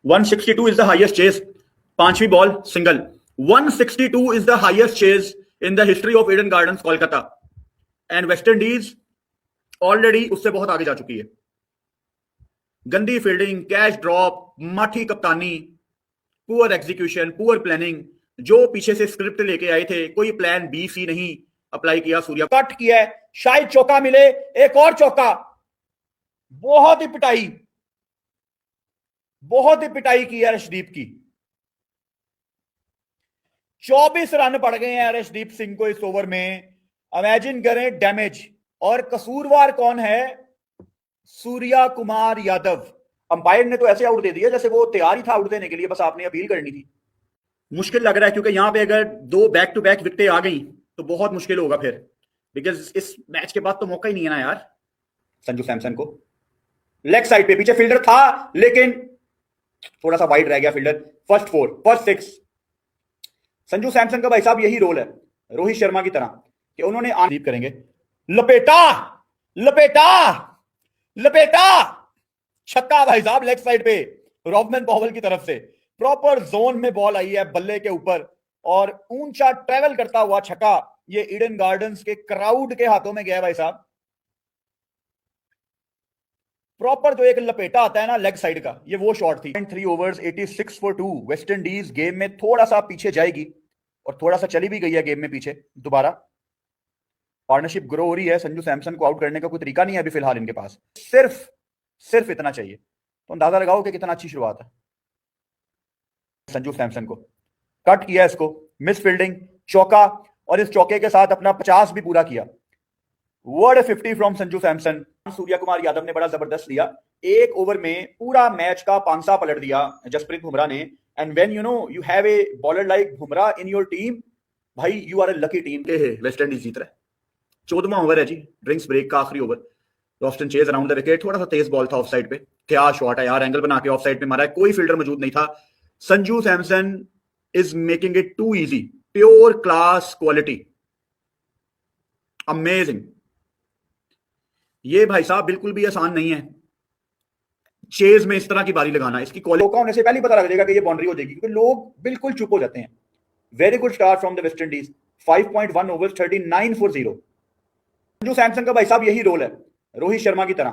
162 is the highest chase. पांचवी ball single. 162 is the highest chase in the history of Eden Gardens, Kolkata. And West Indies already उससे बहुत आगे जा चुकी है. गंदी फील्डिंग, कैच ड्रॉप, माठी कप्तानी, पुअर एग्जीक्यूशन, पुअर प्लानिंग. जो पीछे से स्क्रिप्ट लेके आए थे, कोई प्लान बी सी नहीं अप्लाई किया. सूर्या कट किया है, शायद चौका मिले. एक और चौका. बहुत ही पिटाई की है अर्शदीप की. 24 रन पड़ गए हैं अर्शदीप सिंह को इस ओवर में. इमेजिन करें डैमेज. और कसूरवार कौन है? सूर्या कुमार यादव. अंपायर ने तो ऐसे आउट दे दिया जैसे वो तैयार ही था आउट देने के लिए, बस आपने अपील करनी थी. मुश्किल लग रहा है क्योंकि यहां पे अगर 2 बैक टू बैक विकेटें आ गई तो बहुत मुश्किल होगा फिर, बिकॉज इस मैच के बाद तो मौका ही नहीं है ना यार. संजू सैमसन को लेग साइड पे, पीछे फील्डर था लेकिन थोड़ा सा वाइड रह गया fielder. First 4, first 6. Sanju Samson का भाई साहब यही रोल है रोहित शर्मा की तरह कि उन्होंने आदीप करेंगे. लपेटा छक्का भाई साहब लेग साइड पे रॉबमैन पॉवेल की तरफ से. प्रॉपर जोन में बॉल आई है बल्ले के ऊपर और ऊंचा ट्रेवल करता हुआ छक्का. ये ईडन गार्डन्स के क्राउड के हाथों में गया भाई साहब. प्रॉपर जो एक लपेटा आता है ना लेग साइड का, ये वो शॉट थी. 3 overs 86 for 2. West Indies game में थोड़ा सा पीछे जाएगी और थोड़ा सा चली भी गई है गेम में पीछे. दोबारा पार्टनरशिप ग्रो हो रही है. संजू सैमसन को आउट करने का कोई तरीका नहीं है अभी फिलहाल इनके पास. सिर्फ इतना चाहिए तो अंदाजा लगाओ कि कितना अच्छी शुरुआत है. संजू सैमसन को कट किया, इसको मिस फील्डिंग, चौका, और इस चौके के साथ अपना 50 भी पूरा किया. Word 50 from Sanju Samson. सूर्या कुमार यादव ने बड़ा जबरदस्त लिया. एक ओवर में पूरा मैच का पांसा पलट दिया जसप्रीत बुमराह ने. And when you have a bowler like Bumrah in your team, भाई you are a lucky team. West Indies जीत रहा है. 14वां ओवर है जी, ड्रिंक्स ब्रेक का आखिरी over. Roston chase around the wicket. थोड़ा सा तेज बॉल था ऑफ साइड पे. क्या शॉट है यार, एंगल बना के ऑफ साइड पे मारा है. कोई फील्डर मौजूद नहीं था. Sanju Samson is making it too easy. Pure class quality, amazing. ये भाई साहब बिल्कुल भी आसान नहीं है चेज में इस तरह की बारी लगाना. इसकी क्वालिटी होने से पहले पता लग जाएगा कि ये बाउंड्री हो जाएगी क्योंकि लोग बिल्कुल चुप हो जाते हैं. Very good start from the West Indies. 5.1 overs 39 for 0. Sanju Samson का भाई साहब यही रोल है रोहित शर्मा की तरह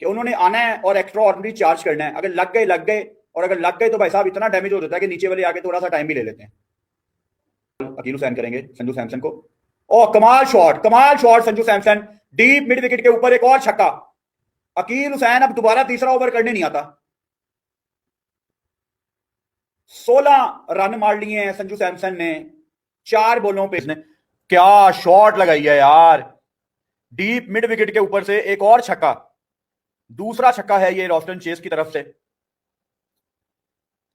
कि उन्होंने आना है और एक्स्ट्रा ऑर्डिनरी चार्ज करना है. अगर लग गए और अगर लग गए तो भाई साहब इतना डैमेज हो जाता है कि नीचे वाले आके थोड़ा सा टाइम भी ले लेते हैं. अकील हुसैन करेंगे संजू सैमसन को. ओ कमाल shot Sanju Samson. Deep mid wicket के ऊपर एक और छक्का. अकील हुसैन अब दोबारा तीसरा ओवर करने नहीं आता. 16 रन मार लिए हैं संजू सैमसन ने 4 बॉलों पे. इसने क्या शॉट लगाई है यार. डीप मिड विकेट के ऊपर से एक और छक्का. दूसरा छक्का है ये रॉस्टन चेज की तरफ से.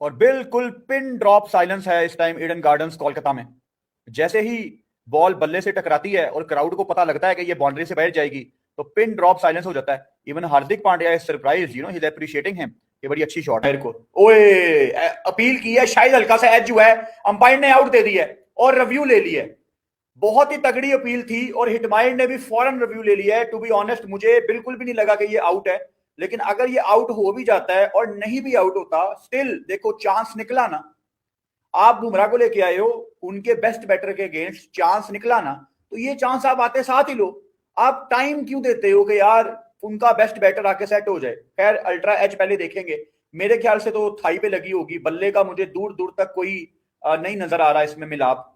और बिल्कुल पिन ड्रॉप साइलेंस है इस टाइम ईडन गार्डन्स कोलकाता में. जैसे ही बॉल बल्ले से टकराती है और क्राउड को पता लगता है कि ये बाउंड्री से बाहर जाएगी तो पिन ड्रॉप साइलेंस हो जाता है. Even Hardik Pandya is surprised, he is appreciating him. ये बड़ी अच्छी शॉट है. को ओए अपील की है, शायद हल्का सा एज हुआ है. अंपायर ने आउट दे दिया और रिव्यू ले लिया. बहुत ही तगड़ी अपील थी और हिटमायर ने भी फौरन रिव्यू ले लिया है. टू बी ऑनेस्ट मुझे बिल्कुल भी नहीं लगा कि ये आउट है, लेकिन अगर ये आउट हो भी जाता है और नहीं भी आउट होता, स्टिल देखो चांस निकला ना. आप बुमराह को लेके आए हो, उनके बेस्ट बैटर के अगेंस्ट चांस निकला ना, तो ये चांस आप आते साथ ही लो. आप टाइम क्यों देते हो कि यार उनका बेस्ट बैटर आके सेट हो जाए. खैर अल्ट्रा एज पहले देखेंगे. मेरे ख्याल से तो थाई पे लगी होगी. बल्ले का मुझे दूर दूर तक कोई नहीं नजर आ रहा इसमें मिलाप.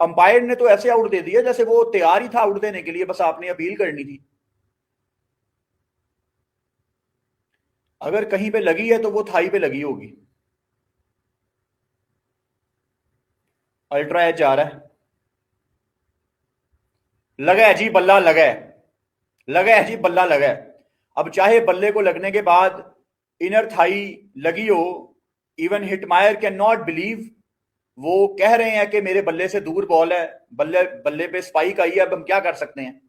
अंपायर ने तो ऐसे आउट दे दिया जैसे वो तैयार ही था आउट देने के लिए, बस आपने अपील करनी थी. अगर कहीं पे लगी है तो वो थाई पे लगी होगी. अल्ट्रा एज आ रहा है. लगा है जी बल्ला, लगा है जी बल्ला लगा है. अब चाहे बल्ले को लगने के बाद इनर थाई लगी हो, even Hetmyer can not believe. वो कह रहे हैं कि मेरे बल्ले से दूर बॉल है, बल्ले पे स्पाइक आई है, अब हम क्या कर सकते हैं.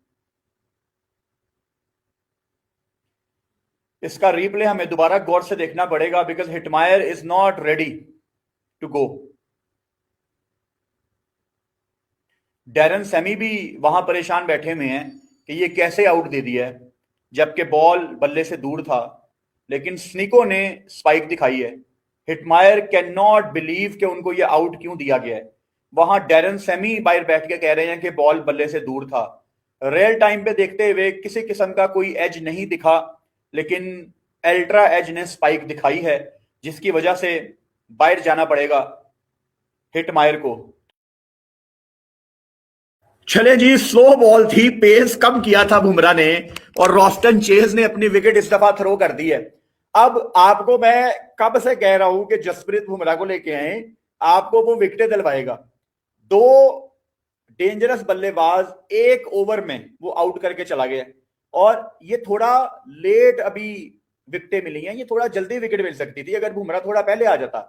इसका रिप्ले हमें दोबारा गौर से देखना पड़ेगा because Hetmyer is not ready to go. Darren Sammy भी वहां परेशान बैठे हुए हैं कि ये कैसे आउट दे दिया है जबकि बॉल बल्ले से दूर था, लेकिन स्निको ने स्पाइक दिखाई है. हिटमायर कैन नॉट बिलीव कि उनको ये आउट क्यों दिया गया है। वहां डैरन सेमी बाहर बैठ के कह रहे हैं कि बॉल बल्ले से दूर था। रियल टाइम पे देखते हुए किसी किस्म का कोई एज नहीं दिखा, लेकिन अल्ट्रा एज ने स्पाइक दिखाई है, जिसकी वजह से बाहर जाना पड़ेगा हिटमायर को। चले जी, स्लो बॉल थी, पेस कम किया था बुमराह ने और रोस्टन चेज ने अपनी विकेट इस दफा थ्रो कर दी है। अब आपको मैं कब से कह रहा हूं कि जसप्रीत बुमराह को लेके आए, आपको वो विकेटें दिलवाएगा। दो डेंजरस बल्लेबाज एक ओवर में वो आउट करके चला गया, और ये थोड़ा लेट अभी विकेटें मिली हैं, ये थोड़ा जल्दी विकेट मिल सकती थी अगर बुमराह थोड़ा पहले आ जाता।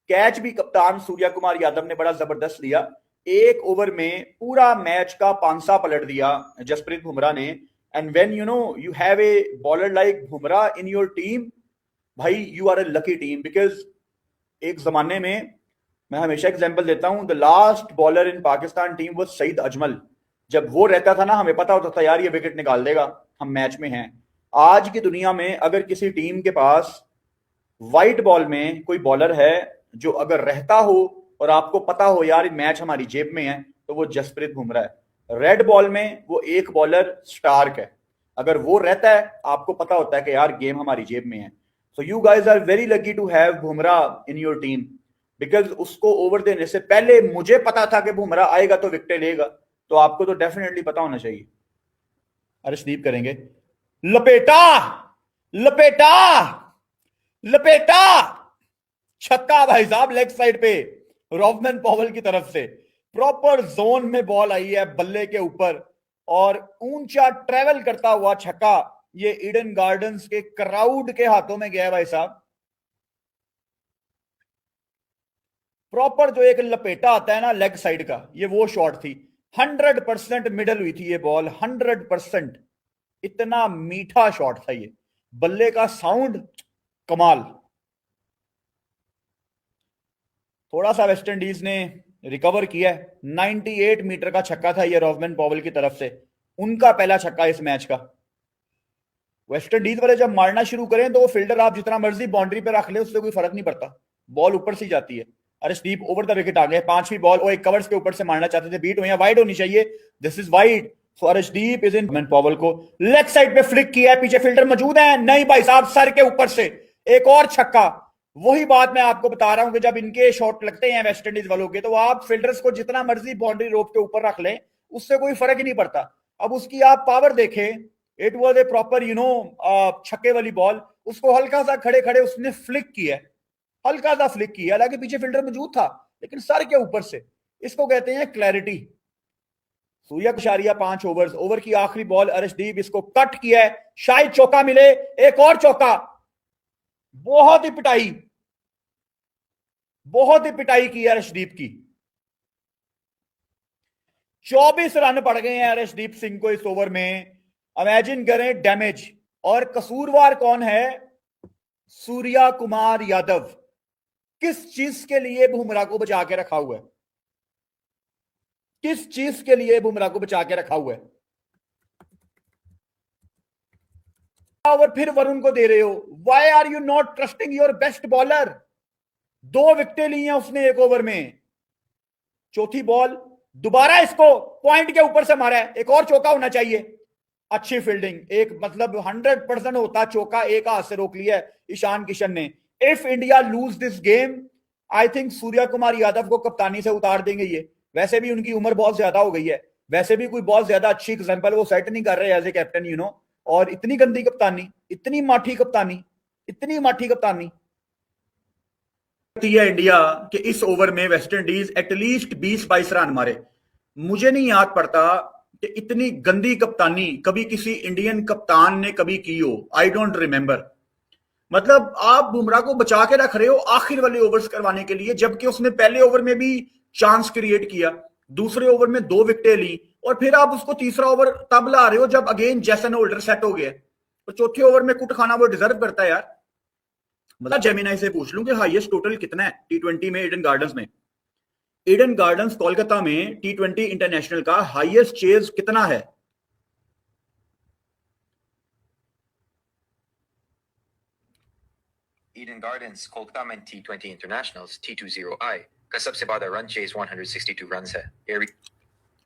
कैच भी कप्तान सूर्या कुमार यादव ने बड़ा जबरदस्त लिया, एक ओवर में पूरा मैच का पांसा पलट दिया जसप्रीत बुमराह ने। And when you have a bowler like Bumrah in your team, भाई you are a lucky team. Because एक जमाने में मैं हमेशा एग्जांपल देता हूं, the last bowler in Pakistan team was Saeed Ajmal. जब वो रहता था ना, हमें पता होता था यार ये विकेट निकाल देगा, हम मैच में हैं। आज की दुनिया में अगर किसी टीम के पास व्हाइट बॉल में कोई बॉलर है जो अगर रहता हो और आपको पता हो यार मैच हमारी जेब में है, तो वो जसप्रीत बुमराह है। रेड बॉल में वो एक बॉलर स्टार्क है, अगर वो रहता है आपको पता होता है कि यार गेम हमारी जेब में है। So you guys are very lucky to have Bumrah in your team, because उसको ओवर देने से पहले मुझे पता था कि बुमराह आएगा तो विकेट लेगा, तो आपको तो डेफिनेटली पता होना चाहिए। अर्शदीप करेंगे, लपेटा लपेटा लपेटा, छक्का भाई साहब, लेग साइड पे रॉबमन पॉवल की तरफ से प्रॉपर जोन में बॉल आई है बल्ले के ऊपर, और ऊंचा ट्रेवल करता हुआ छक्का ये ईडन गार्डन्स के क्राउड के हाथों में गया भाई साहब। प्रॉपर जो एक लपेटा आता है ना लेग साइड का, ये वो शॉट थी। 100% मिडल हुई थी ये बॉल, 100%। इतना मीठा शॉट था ये, बल्ले का साउंड कमाल। थोड़ा सा वेस्ट इंडीज ने रिकवर किया है, 98 मीटर का छक्का था ये रॉबमन पॉवल की तरफ से, उनका पहला छक्का इस मैच का। वेस्ट इंडीज वाले जब मारना शुरू करें तो वो फील्डर आप जितना मर्जी बाउंड्री पे रख ले, उससे कोई फर्क नहीं पड़ता, बॉल ऊपर से जाती है। अरे स्टीप ओवर द विकेट आ गए, पांचवी बॉल, वो एक कवर्स के ऊपर से मारना चाहते थे, बीट हुई, वाइड होनी चाहिए, this is wide. So Arshdeep is in, Powell को लेग साइड पे फ्लिक किया है, पीछे फील्डर मौजूद है, नहीं भाई साहब, सर के ऊपर से एक और छक्का। वही बात मैं आपको बता रहा हूं कि जब इनके शॉट लगते हैं वेस्ट इंडीज वालों के, तो आप फील्डर्स को जितना मर्जी बाउंड्री रोप के ऊपर रख लें, उससे कोई फर्क ही नहीं पड़ता। अब उसकी आप पावर देखें, इट वॉज ए प्रॉपर छक्के वाली बॉल, उसको हल्का सा खड़े खड़े उसने फ्लिक किया, हल्का सा फ्लिक किया, हालांकि पीछे फील्डर मौजूद था, लेकिन सर के ऊपर से। इसको कहते हैं क्लैरिटी। सूर्या कुशारिया 5 ओवर्स, ओवर की आखिरी बॉल, अर्शदीप इसको कट किया है, शायद चौका मिले, एक और चौका। बहुत ही पिटाई, बहुत ही पिटाई की है अर्शदीप की। 24 रन पड़ गए हैं अर्शदीप सिंह को इस ओवर में। इमेजिन करें डैमेज, और कसूरवार कौन है? सूर्या कुमार यादव। किस चीज के लिए बुमराह को बचा के रखा हुआ है? किस चीज के लिए बुमराह को बचा के रखा हुआ है? ओवर फिर वरुण को दे रहे हो, why are you not trusting your best bowler? 2 विकेटें ली हैं उसने एक ओवर में। चौथी बॉल दोबारा इसको पॉइंट के ऊपर से मारा है, एक और चौका होना चाहिए। अच्छी फील्डिंग, एक मतलब 100% होता चौका, एक हाथ से रोक लिया है ईशान किशन ने। If India lose this game, I think Surya Kumar Yadav को कप्तानी से उतार देंगे ये। वैसे भी उनकी उम्र बहुत ज्यादा हो गई है, वैसे भी कोई बहुत ज्यादा अच्छी एग्जांपल वो सेट नहीं कर रहे एज ए कैप्टन, और इतनी गंदी कप्तानी, इतनी माठी कप्तानी, इतनी माठी कप्तानी है इंडिया कि इस ओवर में वेस्ट इंडीज एटलीस्ट 20-22 रन मारे। मुझे नहीं याद पड़ता कि इतनी गंदी कप्तानी कभी किसी इंडियन कप्तान ने कभी की हो, आई डोंट रिमेंबर। मतलब आप बुमराह को बचा के रख रहे हो आखिर वाले ओवर्स करवाने के लिए, जबकि उसने पहले ओवर में भी चांस क्रिएट किया, दूसरे ओवर में 2 विकेटें ली, और फिर आप उसको तीसरा ओवर तब ला रहे हो जब अगेन जैसन होल्डर सेट हो गया, तो चौथे ओवर में कुट खाना वो डिजर्व करता है यार। मतलब जेमिनाई से पूछ लूं कि हाईएस्ट टोटल कितना है T20 में ईडन गार्डन्स में? ईडन गार्डन्स कोलकाता में T20 इंटरनेशनल का हाईएस्ट चेज कितना है? Eden Gardens Kolkata में T20 Internationals T20I का सबसे बड़ा रन चेज 162 रन है।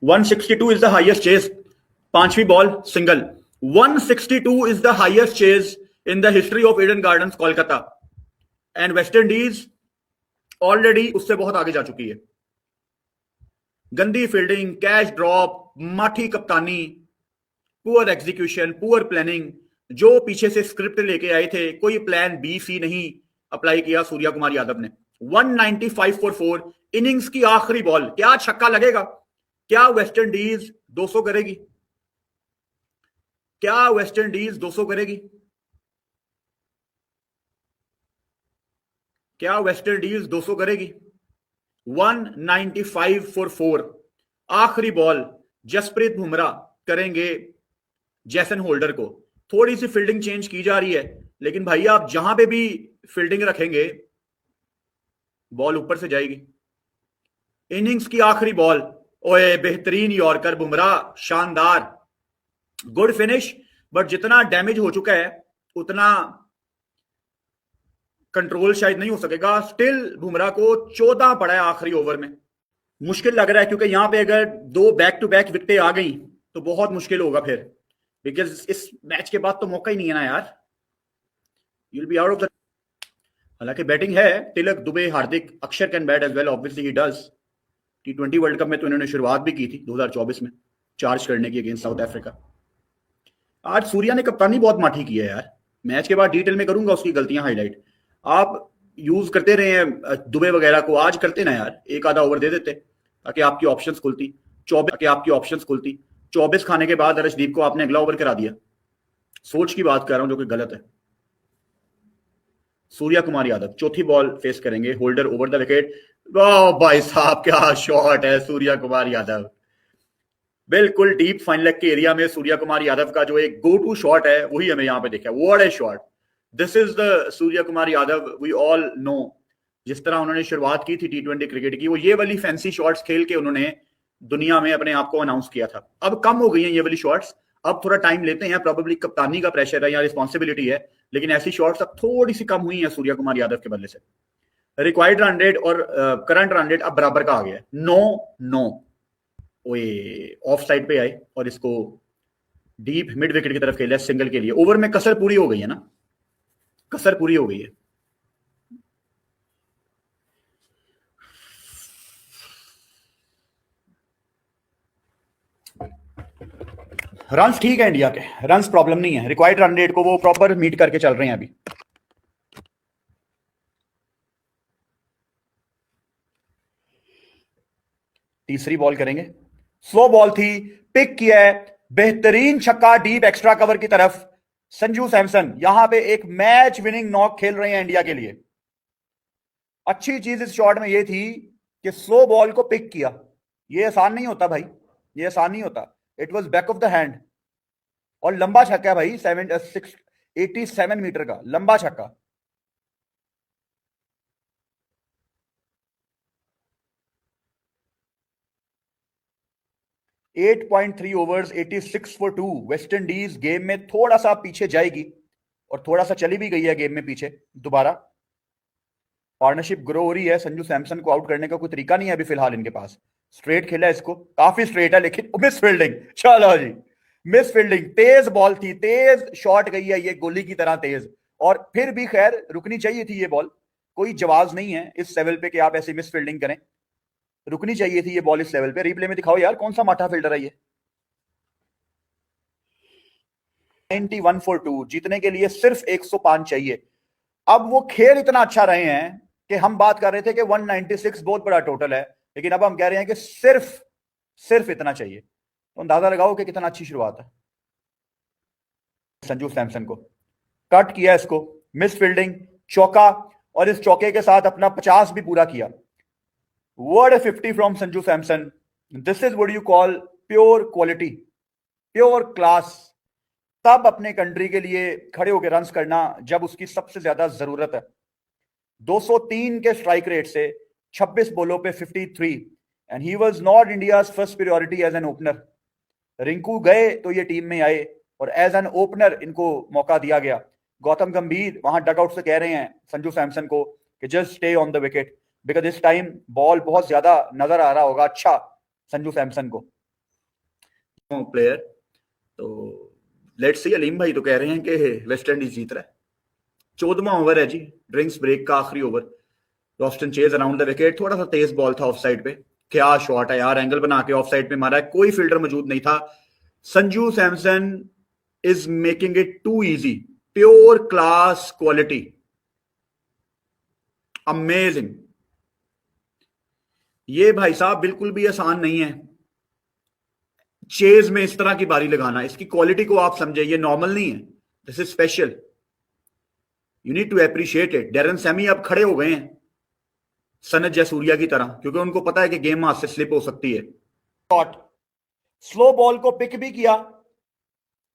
162 is the highest chase. पांचवी ball single. 162 is the highest chase in the history of Eden Gardens Kolkata, and West Indies already उससे बहुत आगे जा चुकी है। गंदी फील्डिंग, कैच ड्रॉप, माठी कप्तानी, पुअर एग्जीक्यूशन, पुअर प्लानिंग। जो पीछे से स्क्रिप्ट लेके आए थे, कोई प्लान बी सी नहीं अप्लाई किया सूर्या कुमार यादव ने। 195 फॉर 4, इनिंग्स की आखिरी बॉल, क्या छक्का लगेगा? क्या वेस्ट इंडीज 200 करेगी? क्या वेस्ट इंडीज 200 करेगी? क्या वेस्ट इंडीज 200 करेगी? 195 फॉर 4, आखिरी बॉल। जसप्रीत बुमराह करेंगे जैसन होल्डर को। थोड़ी सी फील्डिंग चेंज की जा रही है, लेकिन भाई आप जहां पे भी फील्डिंग रखेंगे बॉल ऊपर से जाएगी। इनिंग्स की आखिरी बॉल, ओए बेहतरीन यॉर्कर बुमराह, शानदार, गुड फिनिश। बट जितना डैमेज हो चुका है उतना कंट्रोल शायद नहीं हो सकेगा। स्टिल बुमराह को 14 पड़ा है आखिरी ओवर में। मुश्किल लग रहा है, क्योंकि यहां पे अगर 2 बैक टू बैक विकेटें आ गई तो बहुत मुश्किल होगा फिर, बिकॉज इस मैच के बाद तो मौका ही नहीं है ना यार। You'll be out of the. हालांकि बैटिंग है, Tilak, Dube, Hardik, Akshar can bat as well, obviously he does. T20 world cup में तो इन्होंने शुरुआत भी की थी 2024 में चार्ज करने की अगेंस्ट साउथ अफ्रीका। आज सूर्या ने कप्तानी बहुत माठी की है यार। मैच के बाद डिटेल में करूंगा उसकी गलतियां हाईलाइट। आप यूज करते रहे हैं दुबे वगैरह को, आज करते ना यार, एक आधा ओवर दे देते ताकि आपकी ऑप्शंस खुलती। 24 खाने के बाद अर्शदीप को आपने अगला ओवर करा दिया। सोच की बात कर रहा हूं, जो कि गलत है। सूर्या कुमार यादव चौथी बॉल फेस करेंगे, होल्डर ओवर द विकेट। भाई साहब क्या शॉट है सूर्या कुमार यादव। बिल्कुल डीप फाइन लेग के एरिया में सूर्या कुमार यादव का जो एक गो टू शॉट है वही हमें यहां पे देखा। What a shot! This is the Surya Kumar Yadav we all know. जिस तरह उन्होंने शुरुआत की थी T20 क्रिकेट की, वो ये वाली फैंसी शॉट्स खेल के उन्होंने दुनिया में अपने आप को अनाउंस किया था। अब कम हो गई हैं ये वाली शॉट्स, अब थोड़ा टाइम लेते हैं, प्रोबेबली कप्तानी का प्रेशर है या रिस्पॉन्सिबिलिटी है, लेकिन ऐसी शॉट्स अब थोड़ी सी कम हुई हैं सूर्या कुमार यादव के बदले से। रिक्वायर्ड रन रेट और करंट रन रेट अब बराबर का आ गया है, 9-9। ओए ऑफ साइड पे आए और इसको डीप मिड विकेट की तरफ खेला सिंगल के लिए। ओवर में कसर पूरी हो गई है ना, कसर पूरी हो गई है। रन्स ठीक है इंडिया के, रन्स प्रॉब्लम नहीं है। रिक्वायर्ड रन रेट को वो प्रॉपर मीट करके चल रहे हैं अभी। तीसरी बॉल करेंगे, स्लो बॉल थी, पिक किया है, बेहतरीन छक्का डीप एक्स्ट्रा कवर की तरफ। संजू सैमसन यहां पे एक मैच विनिंग नॉक खेल रहे हैं इंडिया के लिए। अच्छी चीज इस शॉट में ये थी कि स्लो बॉल को पिक किया। ये आसान नहीं होता भाई, ये आसान नहीं होता। It was back of the hand और लंबा छक्का है भाई, 87 मीटर का लंबा छक्का। At 8.3 overs, 86 for 2। West Indies game में थोड़ा सा पीछे जाएगी और थोड़ा सा चली भी गई है गेम में पीछे दोबारा। पार्टनरशिप ग्रो हो रही है, संजू सैमसन को आउट करने का कोई तरीका नहीं है अभी फिलहाल इनके पास। स्ट्रेट खेला है इसको, काफी स्ट्रेट है, लेकिन मिस फील्डिंग। चलो जी, मिस फील्डिंग। तेज बॉल थी, तेज शॉट गई है ये गोली की तरह तेज, और फिर भी खैर रुकनी चाहिए थी ये बॉल। कोई जवाब नहीं है इस लेवल पे कि आप ऐसी मिस फील्डिंग करें, रुकनी चाहिए थी ये बॉल इस लेवल पे। रिप्ले में दिखाओ यार, कौन सा माठा फील्डर है ये। 91 फॉर 2, जीतने के लिए सिर्फ 105 चाहिए। अब वो खेल इतना अच्छा रहे हैं कि हम बात कर रहे थे कि 196 बहुत बड़ा टोटल है, लेकिन अब हम कह रहे हैं कि सिर्फ इतना चाहिए। तो अंदाजा लगाओ कि कितना अच्छी शुरुआत है। संजू सैमसन को कट किया, इसको मिस फील्डिंग, चौका, और इस चौके के साथ अपना 50 भी पूरा किया। What a 50 from Sanju Samson. This is what you call pure quality, pure class। तब अपने कंट्री के लिए खड़े होकर रन्स करना जब उसकी सबसे ज्यादा जरूरत है। 203 के स्ट्राइक रेट से 26 बॉलों पे 53, and he was not India's first priority as an opener. Rinku गए तो ये टीम में आए और एज एन ओपनर इनको मौका दिया गया। गौतम गंभीर वहां डगआउट से कह रहे हैं संजू सैमसन को कि just stay on the wicket, because इस टाइम बॉल बहुत ज्यादा नजर आ रहा होगा अच्छा संजू सैमसन को प्लेयर। तो लेट्स सी, अलीम भाई तो कह रहे हैं कि वेस्ट इंडीज जीत रहा है। 14वां ओवर है जी, ड्रिंक्स ब्रेक का आखिरी over. Roston chase around the wicket, थोड़ा सा तेज बॉल था ऑफ साइड पे, क्या शॉट है यार, एंगल बना के ऑफ साइड पे मारा है, कोई फील्डर मौजूद नहीं था। Sanju Samson is making it too easy, pure class quality, amazing. ये भाई साहब बिल्कुल भी आसान नहीं है चेज में इस तरह की बारी लगाना, इसकी क्वालिटी को आप समझे, ये नॉर्मल नहीं है, this is special, you need to appreciate it. Darren Sammy अब खड़े हो गए हैं सनत जयसूर्या की तरह, क्योंकि उनको पता है कि गेम हाथ से स्लिप हो सकती है। शॉट, स्लो बॉल को पिक भी किया,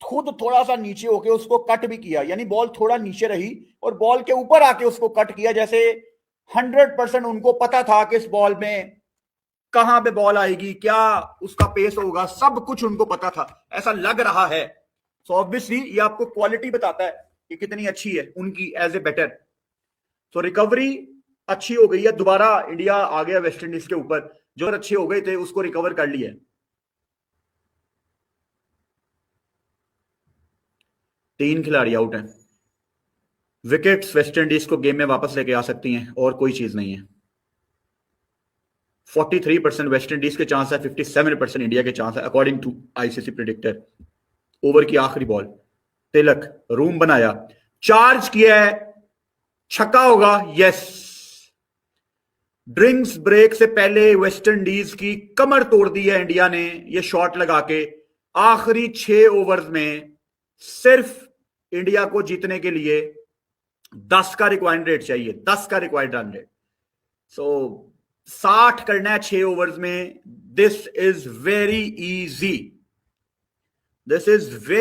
खुद थोड़ा सा नीचे होके उसको कट भी किया, यानी बॉल थोड़ा नीचे रही और बॉल के ऊपर आके उसको कट किया, जैसे 100% उनको पता था कि इस बॉल में कहां पे बॉल आएगी, क्या उसका पेस होगा, सब कुछ उनको पता था, ऐसा लग रहा है। सो ऑब्वियसली ये आपको क्वालिटी बताता है कि कितनी अच्छी है उनकी एज ए बैटर। तो रिकवरी अच्छी हो गई है, दोबारा इंडिया आ गया वेस्ट इंडीज के ऊपर, जो अच्छे हो गए थे उसको रिकवर कर लिया। 3 खिलाड़ी आउट हैं। विकेट्स वेस्ट इंडीज को गेम में वापस लेके आ सकती हैं, और कोई चीज नहीं है। 43% वेस्ट इंडीज के चांस है, 57% इंडिया के चांस है according to ICC predictor. Over की आखिरी बॉल, तिलक रूम बनाया, चार्ज किया है, छक्का होगा, यस। ड्रिंक्स ब्रेक से पहले वेस्ट इंडीज की कमर तोड़ दी है इंडिया ने ये शॉट लगा के। आखिरी 6 ओवर्स में सिर्फ इंडिया को जीतने के लिए 10 का रिक्वायर्ड रेट चाहिए, 10 का रिक्वायर्ड रन रेट। सो 60 करना है 6 ओवर्स में, this is very easy, this is very